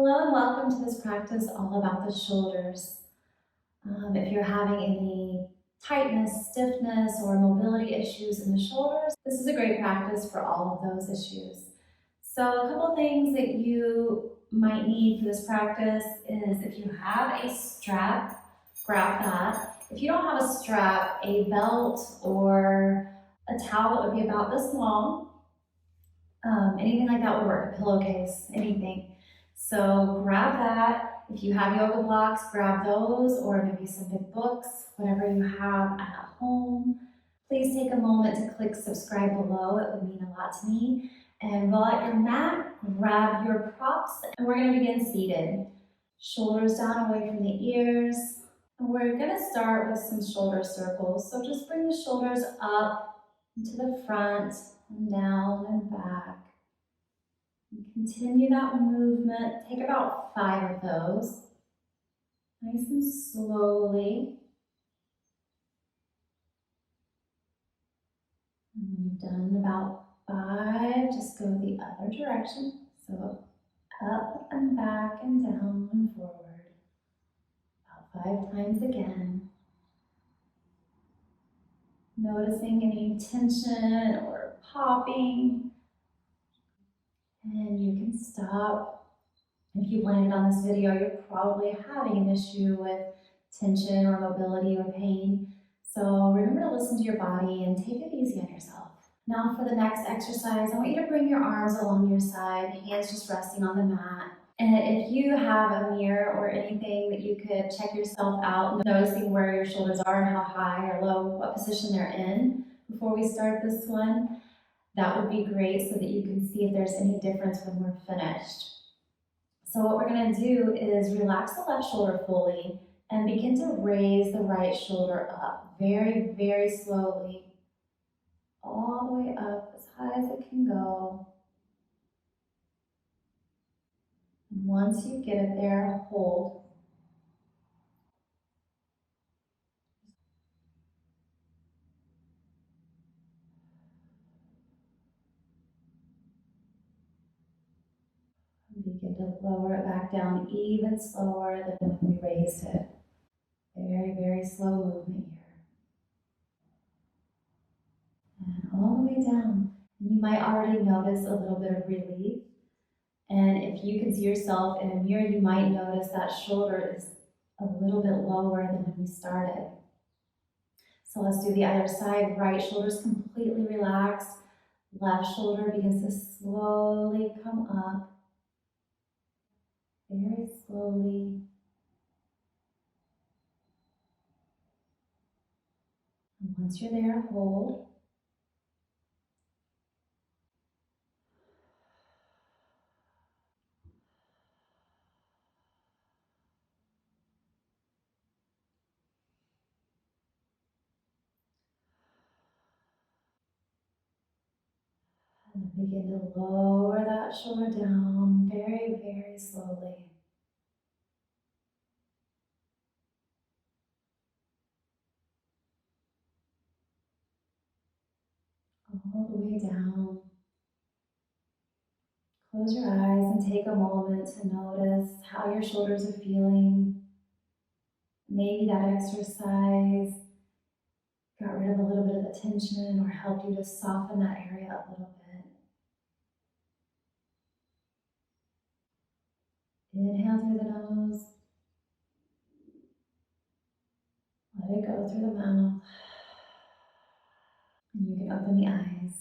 Hello and welcome to this practice all about the shoulders. If you're having any tightness, stiffness, or mobility issues in the shoulders, this is a great practice for all of those issues. So a couple things that you might need for this practice is if you have a strap, grab that. If you don't have a strap, a belt or a towel that would be about this long, anything like that would work, a pillowcase, anything. So grab that. If you have yoga blocks, grab those, or maybe some big books, whatever you have at home. Please take a moment to click subscribe below. It would mean a lot to me. And roll out your mat, grab your props, and we're going to begin seated. Shoulders down away from the ears. And we're going to start with some shoulder circles. So just bring the shoulders up and to the front and down and back. Continue that movement. Take about 5 of those. Nice and slowly. And when you've done about 5, just go the other direction. So up and back and down and forward. About 5 times again. Noticing any tension or popping. And you can stop. If you've landed on this video, you're probably having an issue with tension or mobility or pain. So remember to listen to your body and take it easy on yourself. Now for the next exercise, I want you to bring your arms along your side, hands just resting on the mat. And if you have a mirror or anything that you could check yourself out, noticing where your shoulders are and how high or low, what position they're in before we start this one, that would be great so that you can see if there's any difference when we're finished. So what we're going to do is relax the left shoulder fully and begin to raise the right shoulder up very, very slowly, all the way up as high as it can go. And once you get it there, hold. Begin to lower it back down even slower than when we raised it. Very, very slow movement here. And all the way down. You might already notice a little bit of relief. And if you can see yourself in a mirror, you might notice that shoulder is a little bit lower than when we started. So let's do the other side. Right shoulder is completely relaxed. Left shoulder begins to slowly come up. Very slowly. And once you're there, hold. And then begin to lower that shoulder down very, very slowly. All the way down. Close your eyes and take a moment to notice how your shoulders are feeling. Maybe that exercise got rid of a little bit of the tension or helped you to soften that area a little bit. Inhale through the nose. Let it go through the mouth. And you can open the eyes.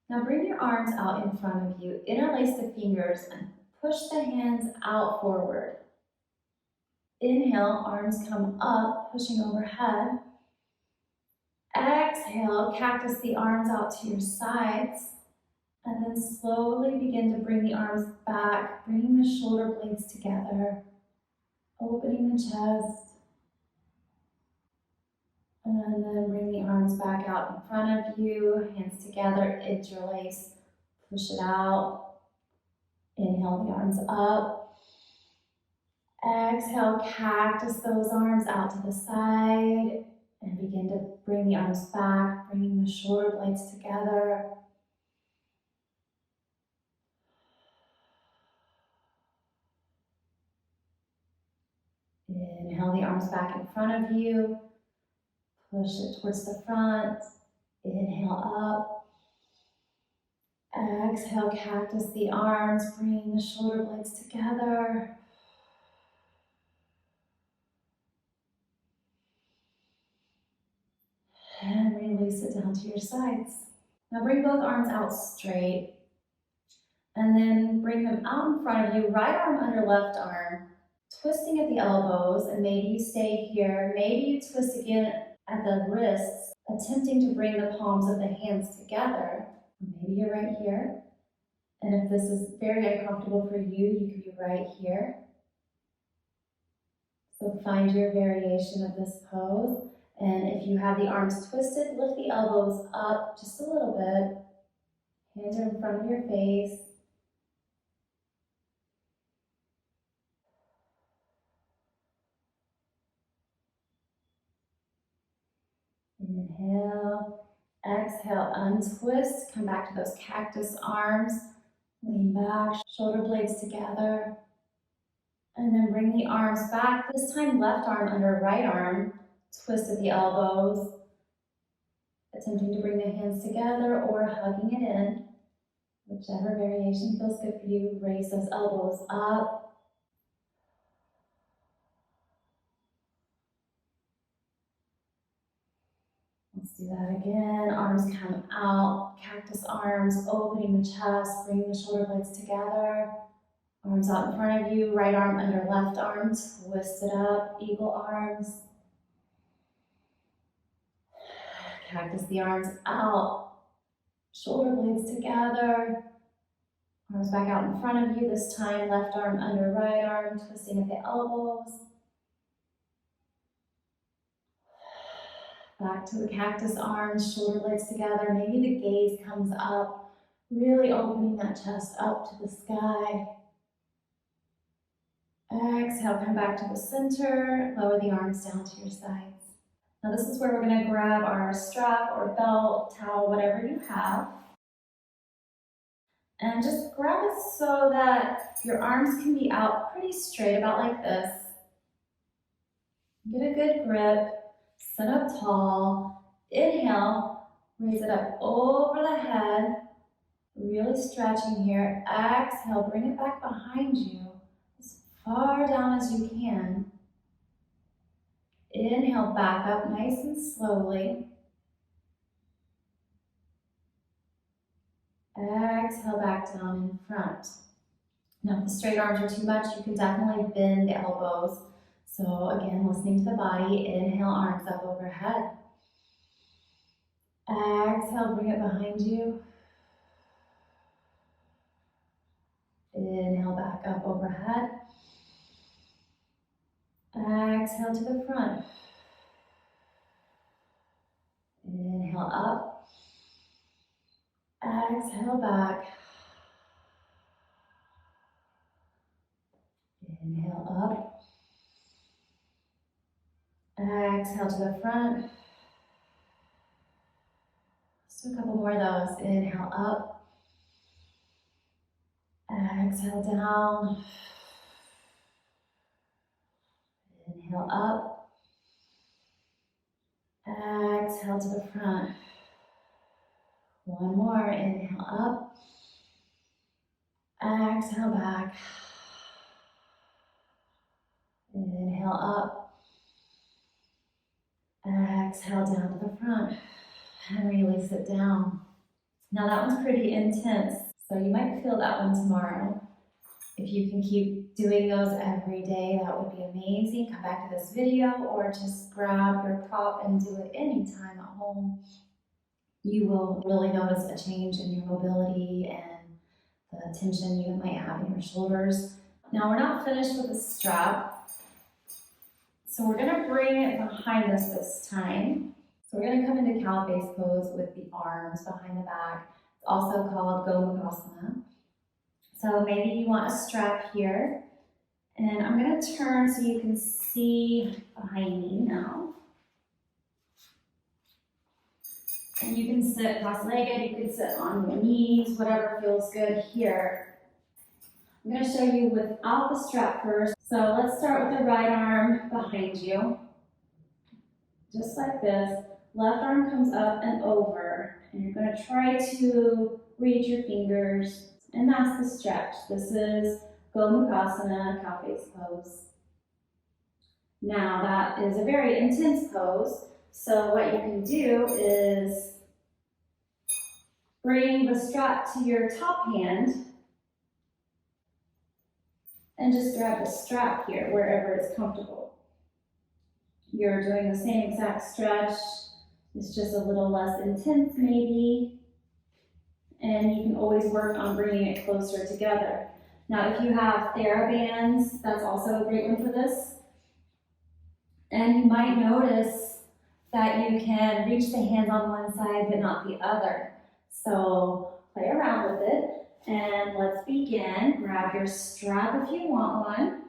Now bring your arms out in front of you. Interlace the fingers and push the hands out forward. Inhale, arms come up, pushing overhead. Exhale, cactus the arms out to your sides. And then slowly begin to bring the arms back, bringing the shoulder blades together, opening the chest. And then bring the arms back out in front of you, hands together, interlace, push it out. Inhale the arms up. Exhale, cactus those arms out to the side and begin to bring the arms back, bringing the shoulder blades together. Inhale the arms back in front of you. Push it towards the front. Inhale up. Exhale, cactus the arms, bring the shoulder blades together. And release it down to your sides. Now bring both arms out straight. And then bring them out in front of you, right arm under left arm, twisting at the elbows, and maybe you stay here. Maybe you twist again at the wrists, attempting to bring the palms of the hands together. Maybe you're right here. And if this is very uncomfortable for you, you can be right here. So find your variation of this pose. And if you have the arms twisted, lift the elbows up just a little bit. Hands are in front of your face. Inhale, exhale, untwist, come back to those cactus arms, lean back, shoulder blades together, and then bring the arms back, this time left arm under right arm, twist at the elbows, attempting to bring the hands together or hugging it in, whichever variation feels good for you. Raise those elbows up. Let's do that again. Arms come out, cactus arms, opening the chest, bringing the shoulder blades together. Arms out in front of you, right arm under left arm, twist it up, eagle arms. Cactus the arms out, shoulder blades together. Arms back out in front of you, this time left arm under right arm, twisting at the elbows. Back to the cactus arms, shoulder blades together. Maybe the gaze comes up, really opening that chest up to the sky. Exhale, come back to the center, lower the arms down to your sides. Now this is where we're going to grab our strap or belt, towel, whatever you have. And just grab it so that your arms can be out pretty straight, about like this. Get a good grip. Sit up tall, inhale, raise it up over the head, really stretching here. Exhale, bring it back behind you, as far down as you can. Inhale, back up nice and slowly. Exhale, back down in front. Now if the straight arms are too much, you can definitely bend the elbows. So again, listening to the body, inhale, arms up overhead. Exhale, bring it behind you. Inhale, back up overhead. Exhale to the front. Inhale up. Exhale back. Inhale up. Exhale to the front. Just do a couple more of those. Inhale up. Exhale down. Inhale up. Exhale to the front. One more. Inhale up. Exhale back. Inhale up. Exhale down to the front and release it down. Now that one's pretty intense, so you might feel that one tomorrow. If you can keep doing those every day, that would be amazing. Come back to this video or just grab your prop and do it anytime at home. You will really notice a change in your mobility and the tension you might have in your shoulders. Now we're not finished with the strap. So we're going to bring it behind us this time. So we're going to come into cow face pose with the arms behind the back. It's also called Gomukhasana. So maybe you want a strap here. And I'm going to turn so you can see behind me now. And you can sit cross-legged, you can sit on your knees, whatever feels good here. I'm going to show you without the strap first. So let's start with the right arm behind you. Just like this. Left arm comes up and over. And you're going to try to reach your fingers. And that's the stretch. This is Gomukhasana, cow face pose. Now that is a very intense pose. So what you can do is bring the strap to your top hand and just grab the strap here wherever it's comfortable. You're doing the same exact stretch. It's just a little less intense maybe. And you can always work on bringing it closer together. Now if you have TheraBands, that's also a great one for this. And you might notice that you can reach the hands on one side but not the other. So play around with it. And let's begin. Grab your strap if you want one.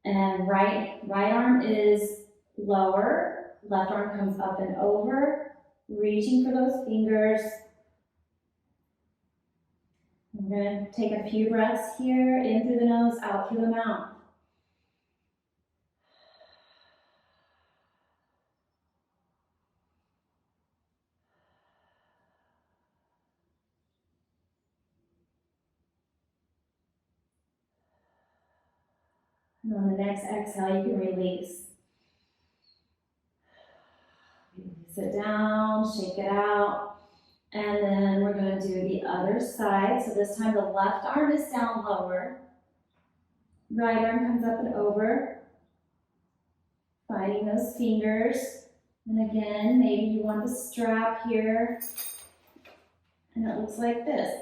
And right arm is lower, left arm comes up and over, reaching for those fingers. We're going to take a few breaths here, in through the nose, out through the mouth. And on the next exhale, you can release. Release it down, shake it out. And then we're going to do the other side. So this time the left arm is down lower. Right arm comes up and over. Finding those fingers. And again, maybe you want the strap here. And it looks like this.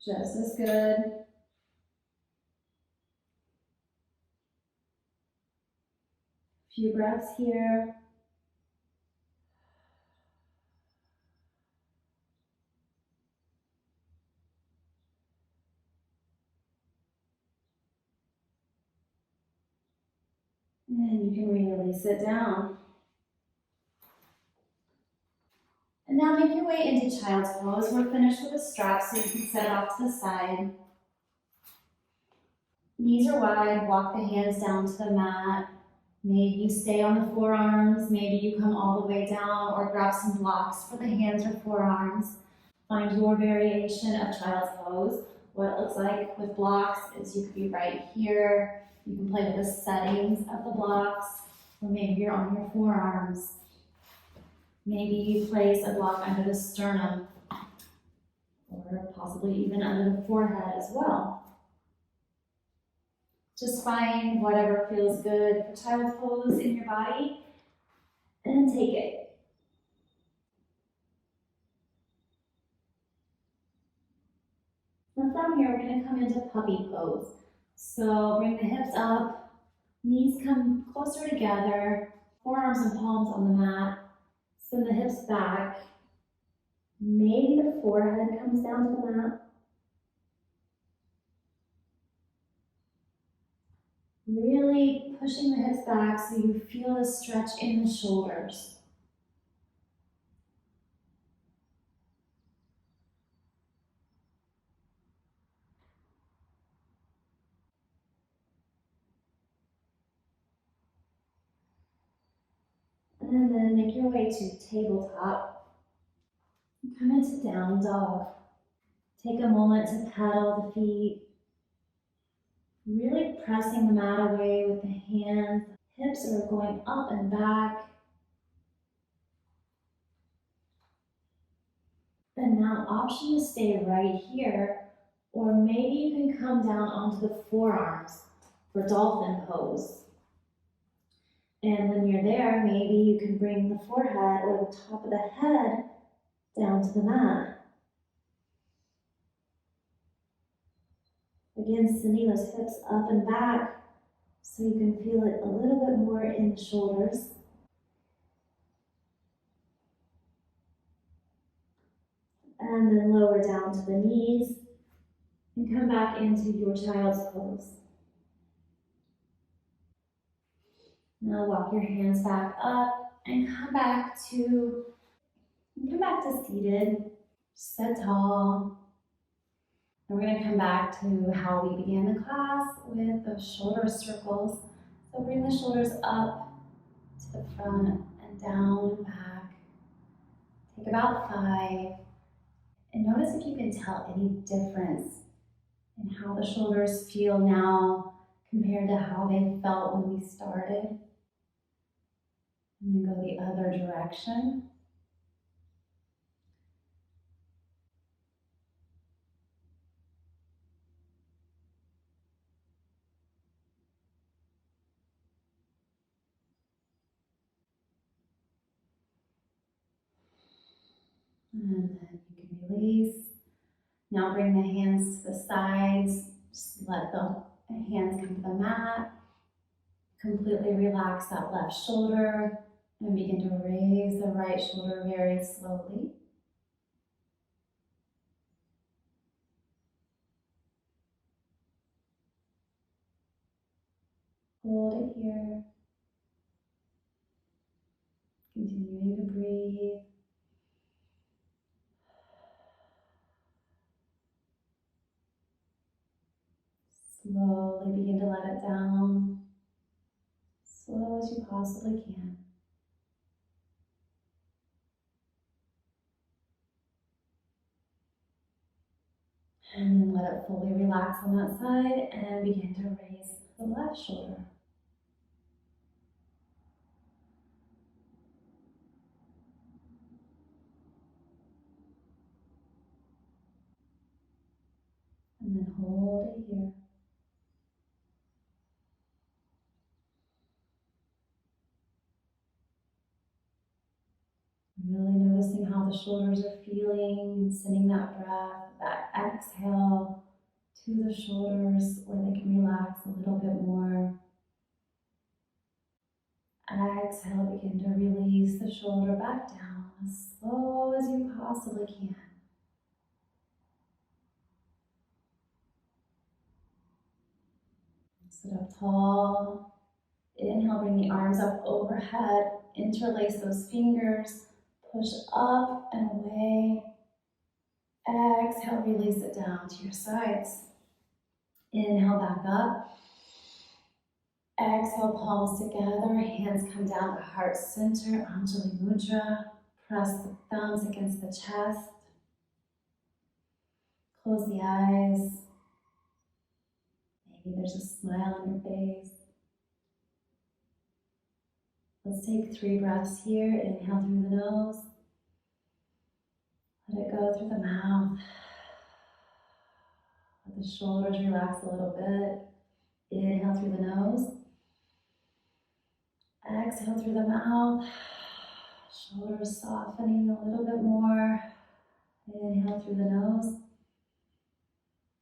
Just as good. Few breaths here. And you can release it down. And now make your way into child's pose. We're finished with the strap, so you can set it off to the side. Knees are wide, walk the hands down to the mat. Maybe you stay on the forearms, maybe you come all the way down or grab some blocks for the hands or forearms. Find your variation of child's pose. What it looks like with blocks is you could be right here. You can play with the settings of the blocks, or maybe you're on your forearms. Maybe you place a block under the sternum, or possibly even under the forehead as well. Just find whatever feels good for child's pose in your body and take it. And from here, we're going to come into puppy pose. So bring the hips up, knees come closer together, forearms and palms on the mat. Send the hips back. Maybe the forehead comes down to the mat. Really pushing the hips back so you feel a stretch in the shoulders. And then make your way to tabletop. Come into down dog. Take a moment to pedal the feet. Really pressing the mat away with the hands. Hips are going up and back. And now option to stay right here, or maybe you can come down onto the forearms for dolphin pose. And when you're there, maybe you can bring the forehead or the top of the head down to the mat. Again, sending those hips up and back so you can feel it a little bit more in the shoulders. And then lower down to the knees and come back into your child's pose. Now walk your hands back up and come back to seated. Sit tall. And we're going to come back to how we began the class with the shoulder circles. So bring the shoulders up to the front and down and back. Take about 5. And notice if you can tell any difference in how the shoulders feel now compared to how they felt when we started. And then go the other direction. And then you can release. Now bring the hands to the sides. Just let the hands come to the mat. Completely relax that left shoulder and begin to raise the right shoulder very slowly. Hold it here. Continuing to breathe. Slowly begin to let it down. Slow as you possibly can. And then let it fully relax on that side and begin to raise the left shoulder. And then hold it here. Really noticing how the shoulders are feeling and sending that breath, that exhale to the shoulders where they can relax a little bit more. Exhale, begin to release the shoulder back down as slow as you possibly can. Sit up tall. Inhale, bring the arms up overhead. Interlace those fingers. Push up and away. Exhale, release it down to your sides. Inhale, back up. Exhale, palms together, hands come down to heart center, Anjali Mudra. Press the thumbs against the chest. Close the eyes. Maybe there's a smile on your face. Let's take 3 breaths here. Inhale through the nose. Let it go through the mouth. Let the shoulders relax a little bit. Inhale through the nose. Exhale through the mouth. Shoulders softening a little bit more. Inhale through the nose.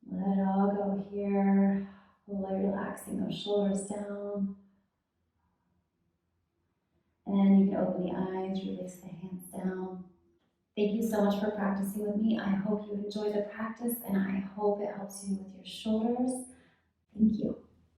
Let it all go here. Fully relaxing those shoulders down. And you can open the eyes, release the hands down. Thank you so much for practicing with me. I hope you enjoy the practice and I hope it helps you with your shoulders. Thank you.